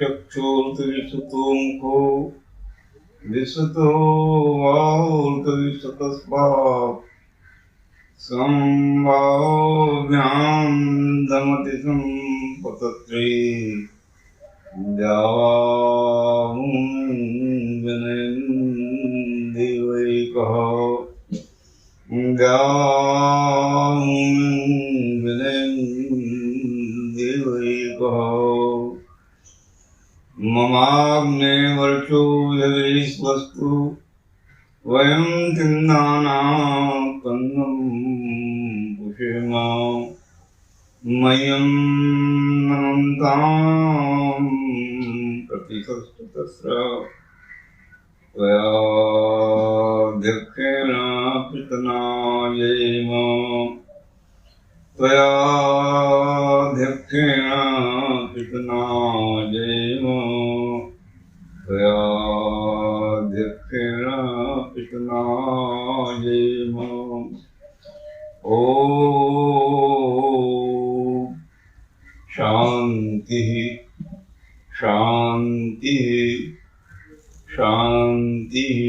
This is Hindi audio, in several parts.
चक्षुर्विशुतोमुखो विशुतो वाहुर्विशतस्वात् संवाभ्यां दमति संपतत्रे देवैकः देवैकः ममाग्ने वर्षो यदीश्वस्तु वयं चिन्दानां कन्नं पुषेम मयं नमन्तां प्रतिशस्तु तस्य त्वयाध्यक्षेण पृतनायैम त्वयाध्यक्षेण पृतनायैम त्वयाध्यक्षेण पृतनायैम ॐ शान्तिः शान्तिः शान्तिः।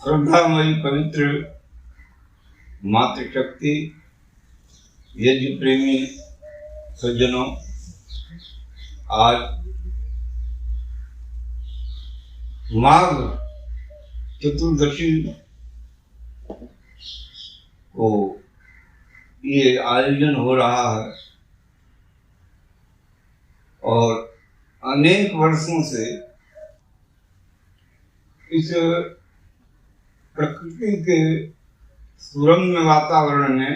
श्रद्धामयी पवित्र मातृशक्ति यज्ञ प्रेमी सज्जनों, आज माघ चतुर्दशी को ये आयोजन हो रहा है और अनेक वर्षों से इस प्रकृति के सुरम्य वातावरण में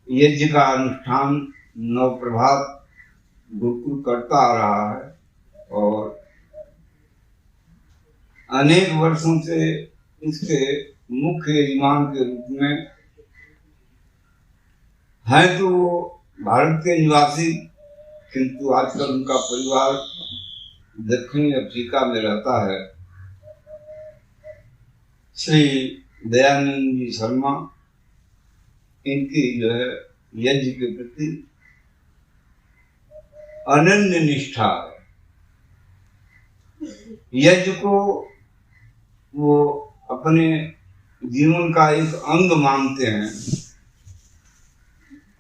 यज्ञ का अनुष्ठान नवप्रभात गुरुकुल करता आ रहा है और अनेक वर्षों से इसके मुख्य यजमान के रूप में हैं तो वो भारत के निवासी, किंतु आजकल उनका परिवार दक्षिणी अफ्रीका में रहता है। श्री दयानंद जी शर्मा, इनकी जो है यज्ञ के प्रति अनन्य निष्ठा है। यज्ञ को वो अपने जीवन का एक अंग मानते हैं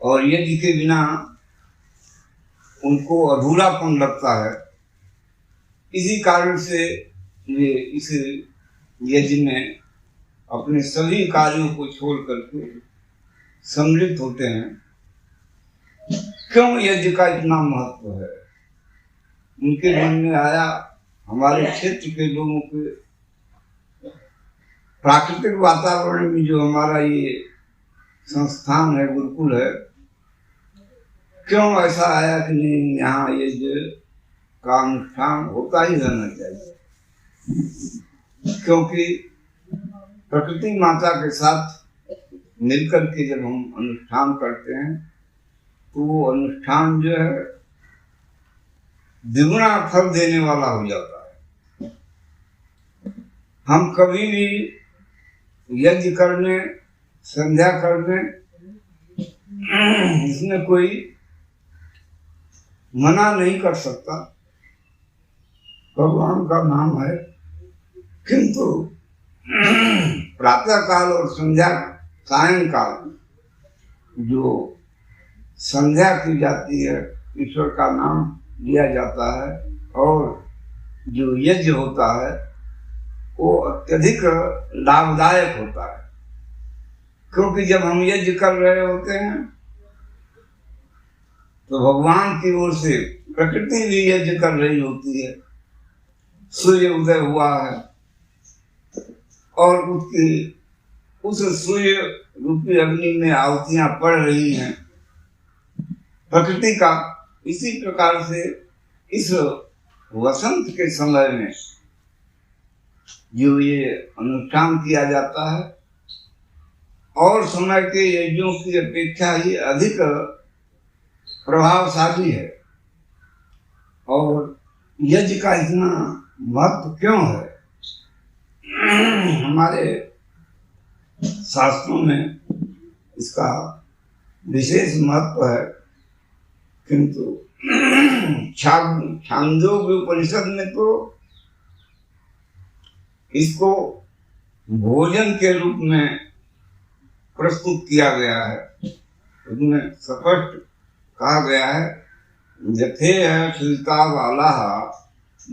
और यज्ञ के बिना उनको अधूरापन लगता है। इसी कारण से वे इस यज्ञ में अपने सभी कार्यों को छोड़ करके सम्मिलित होते हैं। क्यों यज्ञ का इतना महत्व है? उनके मन में आया, हमारे क्षेत्र के लोगों के प्राकृतिक वातावरण में जो हमारा ये संस्थान है, गुरुकुल है, क्यों ऐसा आया कि नहीं, यहाँ यज्ञ का अनुष्ठान होता ही रहना चाहिए। क्योंकि प्रकृति माता के साथ मिलकर के जब हम अनुष्ठान करते हैं तो वो अनुष्ठान जो है द्विगुना फल देने वाला हो जाता है। हम कभी भी यज्ञ करने, संध्या करने, इसमें कोई मना नहीं कर सकता, भगवान का नाम है। किंतु प्रातः काल और संध्या सायंकाल जो संध्या की जाती है, ईश्वर का नाम लिया जाता है और जो यज्ञ होता है वो अत्यधिक लाभदायक होता है। क्योंकि जब हम यज्ञ कर रहे होते हैं तो भगवान की ओर से प्रकृति भी यज्ञ कर रही होती है। सूर्य उदय हुआ है और उस सूर्य रूपी अग्नि में आहुतियां पड़ रही हैं प्रकृति का। इसी प्रकार से इस वसंत के समय में जो ये अनुष्ठान किया जाता है और समय के यज्ञों की अपेक्षा ही अधिक प्रभावशाली है। और यज्ञ का इतना महत्व क्यों है? हमारे शास्त्रों में इसका विशेष महत्व है, किंतु छांदोग्य उपनिषद में तो इसको भोजन के रूप में प्रस्तुत किया गया है। उसमें स्पष्ट कहा गया है, यथे श्रिता वाला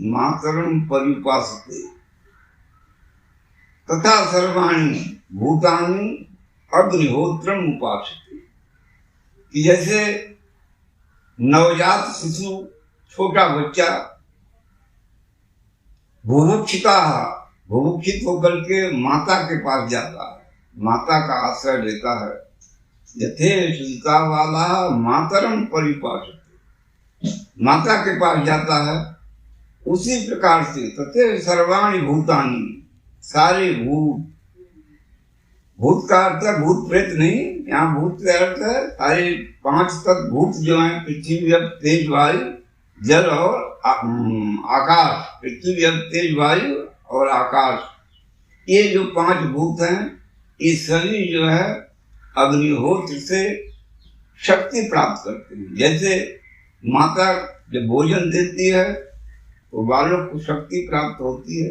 मातरम परिपासते तथा सर्वाणि भूतानि अग्निहोत्रम उपासते। कि जैसे नवजात शिशु, छोटा बच्चा बुभुक्षित होकर के माता के पास जाता है, माता का आश्रय लेता है। यथे श्रिता वाला मातरम परिपासते, माता के पास जाता है। उसी प्रकार से तथे सर्वाणि भूतानि, सारे भूत का अर्थ है भूत प्रेत नहीं, यहाँ भूत का अर्थ है सारे 5 तत्व भूत जो हैं, पृथ्वी अब तेज वायु जल और आकाश। पृथ्वी अब तेज वायु और आकाश, ये जो 5 भूत हैं, ये सभी जो है अग्निहोत्र से शक्ति प्राप्त करते हैं। जैसे माता जब भोजन देती है तो बालक को शक्ति प्राप्त होती है,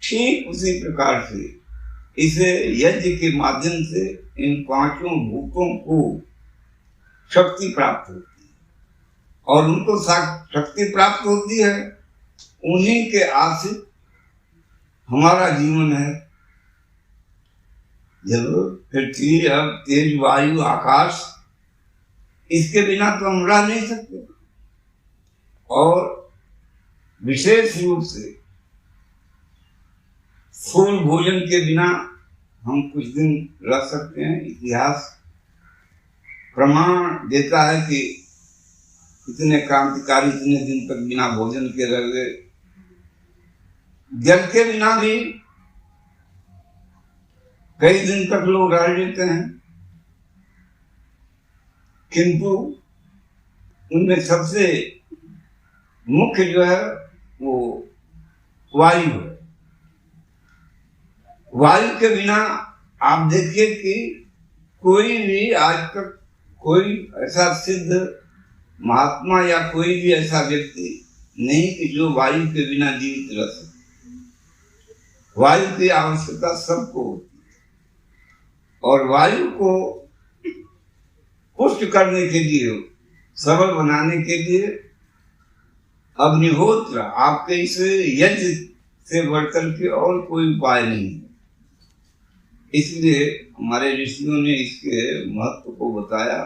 ठीक उसी प्रकार से इसे यज्ञ के माध्यम से इन 5 भूतों को शक्ति प्राप्त होती है। और उनको शक्ति प्राप्त होती है, उन्हीं के आश्रित हमारा जीवन है। जब पृथ्वी अब तेज वायु आकाश, इसके बिना तो हम रह नहीं सकते। और विशेष रूप से स्थूल भोजन के बिना हम कुछ दिन रह सकते हैं। इतिहास प्रमाण देता है कि इतने क्रांतिकारी इतने दिन तक बिना भोजन के रह गए। जल के बिना भी कई दिन तक लोग रह लेते हैं, किंतु उनमें सबसे मुख्य जो है वो वायु है। वायु के बिना आप देखिए कि कोई भी आज तक कोई ऐसा सिद्ध महात्मा या कोई भी ऐसा व्यक्ति नहीं कि जो वायु के बिना जीवित रह सके। वायु की आवश्यकता सबको होती है और वायु को पुष्ट करने के लिए, सबल बनाने के लिए अग्निहोत्र आपके इस यज्ञ से बढ़कर के और कोई उपाय नहीं है। इसलिए हमारे ऋषियों ने इसके महत्व को बताया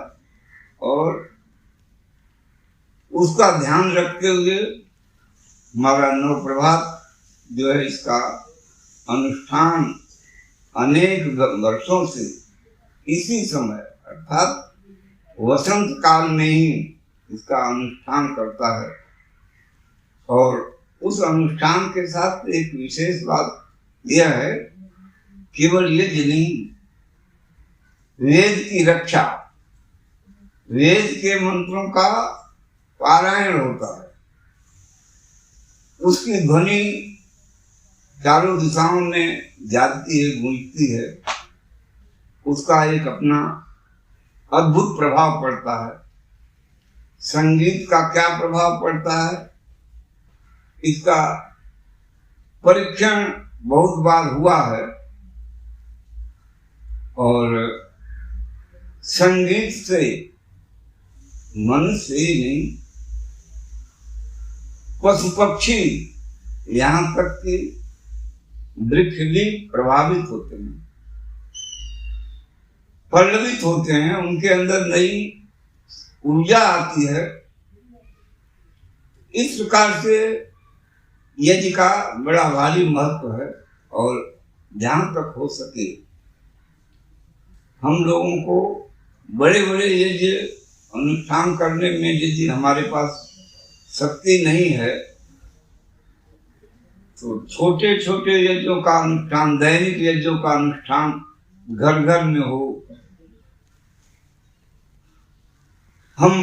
और उसका ध्यान रखते हुए हमारा नवप्रभात जो है, इसका अनुष्ठान अनेक वर्षों से इसी समय अर्थात वसंत काल में ही इसका अनुष्ठान करता है। और उस अनुष्ठान के साथ एक विशेष बात यह है, केवल यज्ञ नहीं, वेद की रक्षा, वेद के मंत्रों का पारायण होता है। उसकी ध्वनि चारों दिशाओं में जाती है, गूंजती है। उसका एक अपना अद्भुत प्रभाव पड़ता है। संगीत का क्या प्रभाव पड़ता है, इसका परीक्षण बहुत बार हुआ है। और संगीत से मनुष्य ही नहीं, पशु पक्षी यहाँ तक कि वृक्ष भी प्रभावित होते हैं, पल्लवित होते हैं। उनके अंदर नई ऊर्जा आती है। इस प्रकार से यज्ञ का बड़ा भारी महत्व है। और जहाँ तक हो सके हम लोगों को बड़े बड़े यज्ञ अनुष्ठान करने में यदि हमारे पास शक्ति नहीं है तो छोटे छोटे यज्ञों का अनुष्ठान, दैनिक यज्ञों का अनुष्ठान घर घर में हो। हम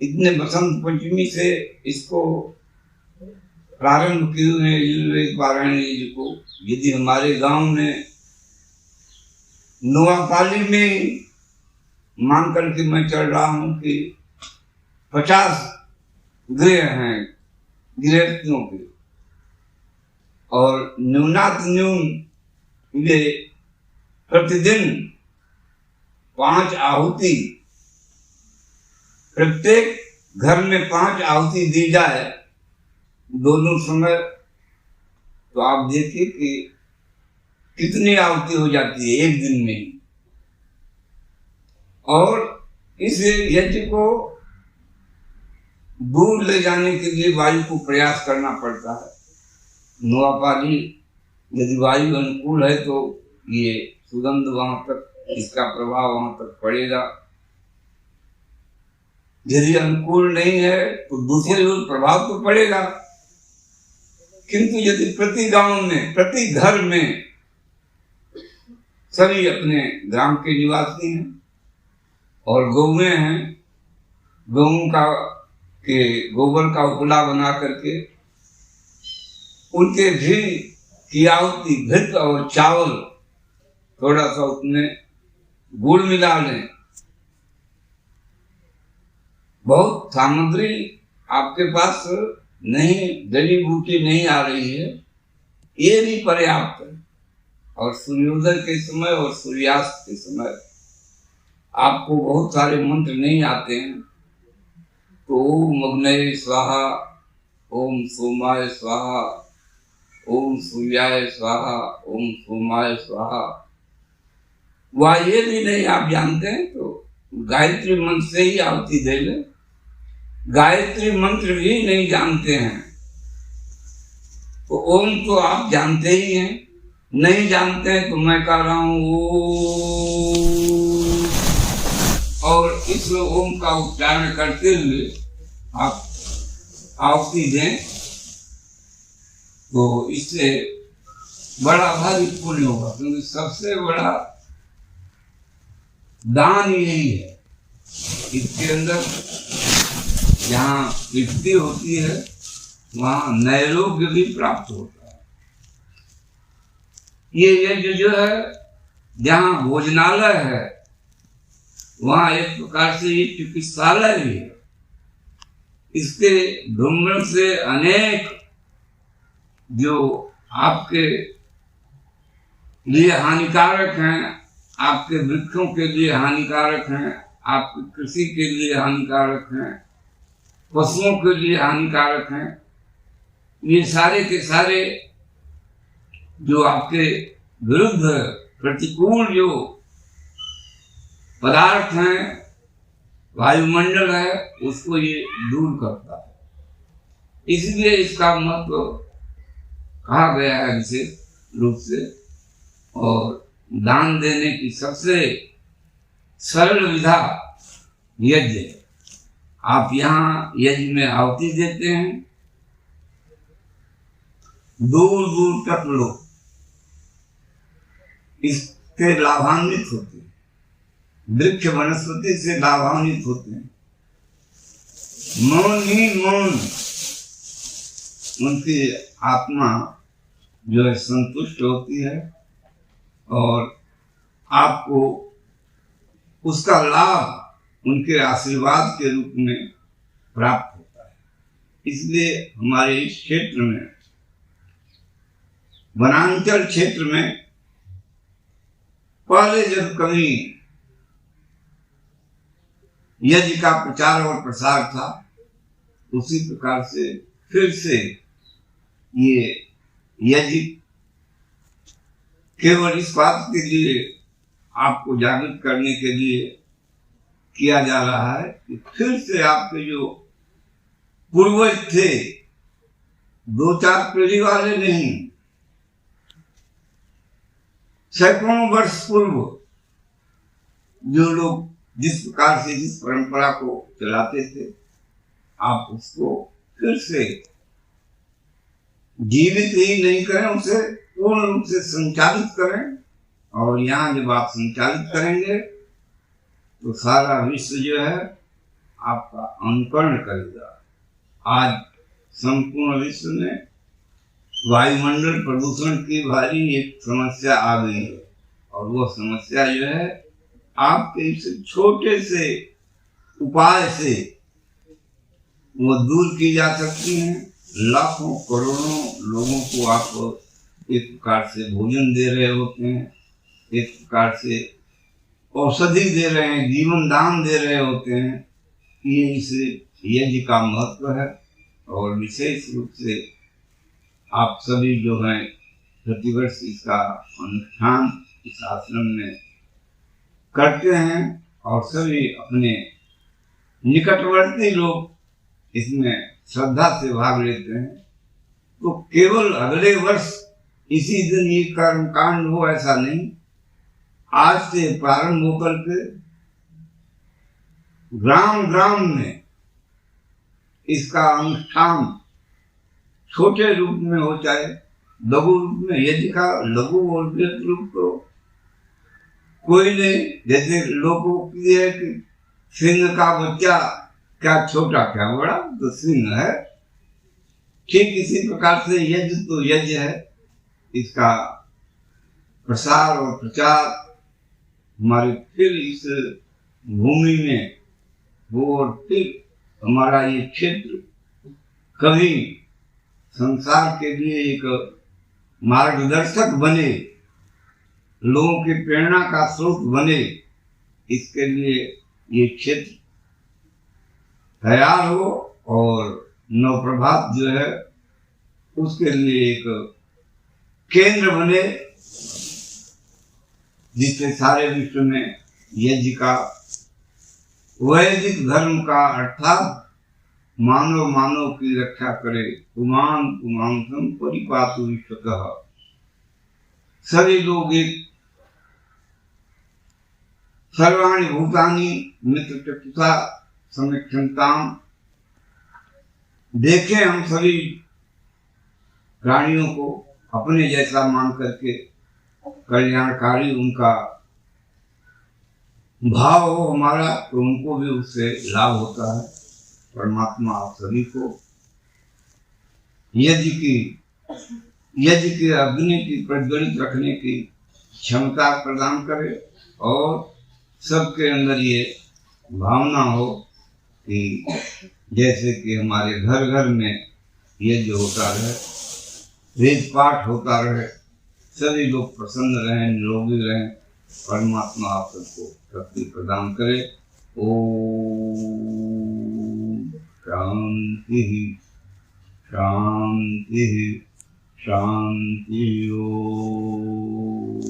इतने बसंत पंचमी से इसको प्रारंभ किए हुए यजुर्वेद पारायण यज्ञ को, यदि हमारे गांव में नोआपाली में मान करके मैं चल रहा हूं कि 50 गृह हैं गृहस्थियों के, और न्यूनात न्यून ये प्रतिदिन 5 आहुति, प्रत्येक घर में 5 आहुति दी जाए दोनों समय, तो आप देखिए कि कितनी आहुति हो जाती है एक दिन में ही। और इस यज्ञ को दूर ले जाने के लिए वायु को प्रयास करना पड़ता है। नोआपाली यदि वायु अनुकूल है तो ये सुगंध वहां तक, इसका प्रभाव वहां तक पड़ेगा। यदि अनुकूल नहीं है तो दूसरे ओर प्रभाव तो पड़ेगा। किंतु यदि प्रति गांव में, प्रति घर में सभी अपने ग्राम के निवासी हैं और गौएं हैं, गौओं का के गोबर का उपला बना करके उनके घी की आहुति, घृत और चावल थोड़ा सा उसमें गुड़ मिला लें। बहुत सामग्री आपके पास नहीं, जड़ी बूटी नहीं आ रही है, ये भी पर्याप्त है। और सूर्योदय के समय और सूर्यास्त के समय आपको बहुत सारे मंत्र नहीं आते हैं तो ओम अग्नये स्वाहा, ओम सोमाय स्वाहा, ओम सूर्याय स्वाहा, ओम सोमाय स्वाहा, वह ये भी नहीं आप जानते हैं तो गायत्री मंत्र से ही आहुति दे ले। गायत्री मंत्र भी नहीं जानते हैं तो ओम तो आप जानते ही हैं, नहीं जानते हैं तो मैं कह रहा हूं ओम, और इस ओम का उच्चारण करते हुए आप आहुति दें तो इससे बड़ा भारी पुण्य होगा। क्योंकि सबसे बड़ा दान यही है, इसके अंदर जहाँ तृप्ति होती है वहाँ नैरोग्य भी प्राप्त होता है। ये यज्ञ जो है, जहाँ भोजनालय है वहाँ एक प्रकार से ये चिकित्सालय भी है। इसके धूम्रन से अनेक जो आपके लिए हानिकारक हैं, आपके वृक्षों के लिए हानिकारक हैं, आपकी कृषि के लिए हानिकारक हैं, पशुओं के लिए हानिकारक हैं, ये सारे के सारे जो आपके विरुद्ध प्रतिकूल जो पदार्थ हैं, वायुमंडल है, उसको ये दूर करता है। इसलिए इसका महत्व कहा गया है विशेष रूप से। और दान देने की सबसे सरल विधा यज्ञ है। आप यहाँ यज्ञ में आहुति देते हैं, दूर दूर तक लोग इससे लाभान्वित होते हैं, वृक्ष वनस्पति से लाभान्वित होते हैं। मौन ही मौन उनकी आत्मा जो है संतुष्ट होती है और आपको उसका लाभ उनके आशीर्वाद के रूप में प्राप्त होता है। इसलिए हमारे इस क्षेत्र में, वनांचल क्षेत्र में, पहले जब कभी यज्ञ का प्रचार और प्रसार था, उसी प्रकार से फिर से ये यज्ञ केवल इस बात के लिए, आपको जागृत करने के लिए किया जा रहा है कि फिर से आपके जो पूर्वज थे, 2-4 पीढ़ी वाले नहीं, सैकड़ों वर्ष पूर्व जो लोग जिस प्रकार से जिस परंपरा को चलाते थे, आप उसको फिर से जीवित ही नहीं करें, उसे पूर्ण रूप से संचालित करें। और यहाँ जब आप संचालित करेंगे तो सारा विश्व जो है आपका अनुकरण करेगा। आज संपूर्ण विश्व में वायुमंडल प्रदूषण की भारी एक समस्या आ गई है, और वो समस्या जो है आपके इस छोटे से उपाय से वो दूर की जा सकती है। लाखों करोड़ों लोगों को आप एक प्रकार से भोजन दे रहे होते हैं, एक प्रकार से औषधि दे रहे हैं, जीवन दान दे रहे होते हैं। ये इस यज्ञ का महत्व है। और विशेष रूप से आप सभी जो हैं प्रतिवर्ष इसका अनुष्ठान इस आश्रम में करते हैं, और सभी अपने निकटवर्ती लोग इसमें श्रद्धा से भाग लेते हैं। तो केवल अगले वर्ष इसी दिन ये कर्म कांड हो ऐसा नहीं, आज से प्रारंभ होकर के ग्राम ग्राम में इसका अनुष्ठान छोटे रूप में हो, चाहे लघु रूप में। यज्ञ का लघु और बृहत रूप तो कोई नहीं। जैसे लोगों की है कि सिंह का बच्चा क्या छोटा क्या बड़ा, तो सिंह है। ठीक इसी प्रकार से यज्ञ तो यज्ञ है, इसका प्रसार और प्रचार हमारे फिर इस भूमि में हो, और फिर हमारा ये क्षेत्र कभी संसार के लिए एक मार्गदर्शक बने, लोगों की प्रेरणा का स्रोत बने, इसके लिए ये क्षेत्र तैयार हो। और नवप्रभात जो है उसके लिए एक केंद्र बने, जिससे सारे विश्व में यज्ञ का, वैदिक धर्म का अर्थात मानव मानव की रक्षा करे। पुमान पुमांसम परिपातु विश्वतः। सभी लोग एक सर्वाणि भूतानि मित्र चक्षुषा समीक्षन्ताम, देखें हम सभी प्राणियों को अपने जैसा मान करके कल्याणकारी उनका भाव हो हमारा, तो उनको भी उससे लाभ होता है। परमात्मा आप सभी को यज्ञ की अग्नि की प्रज्वलित रखने की क्षमता प्रदान करे, और सबके अंदर ये भावना हो कि जैसे कि हमारे घर घर में यज्ञ होता रहे, वेद पाठ होता रहे, सभी लोग प्रसन्न रहें, निरोगी रहें। परमात्मा आप सबको शक्ति प्रदान करे। ओम शांति शांति शांति। ओम।